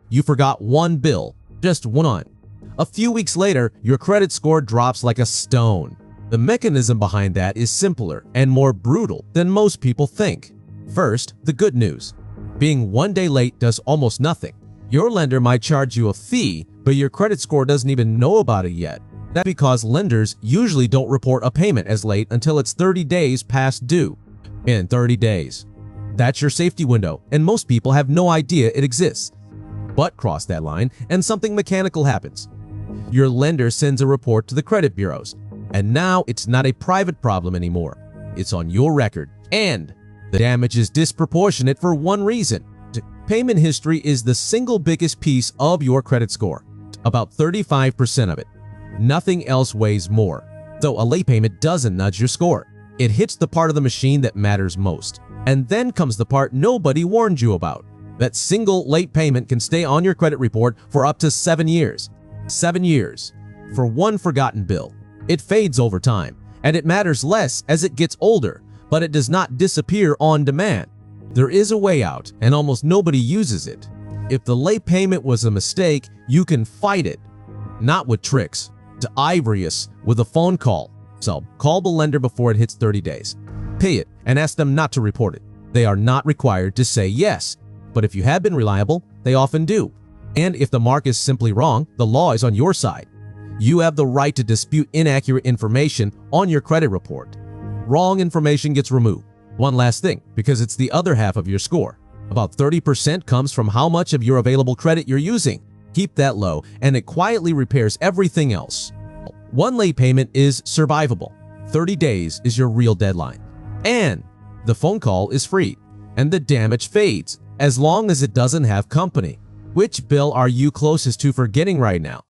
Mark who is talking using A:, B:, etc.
A: you forgot one bill, just one. A few weeks later, your credit score drops like a stone. The mechanism behind that is simpler and more brutal than most people think. First, the good news. Being one day late does almost nothing. Your lender might charge you a fee, but your credit score doesn't even know about it yet. That's because lenders usually don't report a payment as late until it's 30 days past due. In 30 days. That's your safety window, and most people have no idea it exists. But cross that line, and something mechanical happens. Your lender sends a report to the credit bureaus, and now it's not a private problem anymore. It's on your record, and the damage is disproportionate for one reason. Payment history is the single biggest piece of your credit score, about 35% of it. Nothing else weighs more. Though a late payment doesn't nudge your score. It hits the part of the machine that matters most. And then comes the part nobody warned you about. That single late payment can stay on your credit report for up to 7 years. 7 years for one forgotten bill. It fades over time, and it matters less as it gets older, but it does not disappear on demand. There is a way out, and almost nobody uses it. If the late payment was a mistake, you can fight it. Not with tricks. To ivory us with a phone call. So, call the lender before it hits 30 days. Pay it and ask them not to report it. They are not required to say yes, but if you have been reliable, they often do. And if the mark is simply wrong, the law is on your side. You have the right to dispute inaccurate information on your credit report. Wrong information gets removed. One last thing, because it's the other half of your score. About 30% comes from how much of your available credit you're using. Keep that low, and it quietly repairs everything else. One late payment is survivable. 30 days is your real deadline. And the phone call is free, and the damage fades, as long as it doesn't have company. Which bill are you closest to forgetting right now?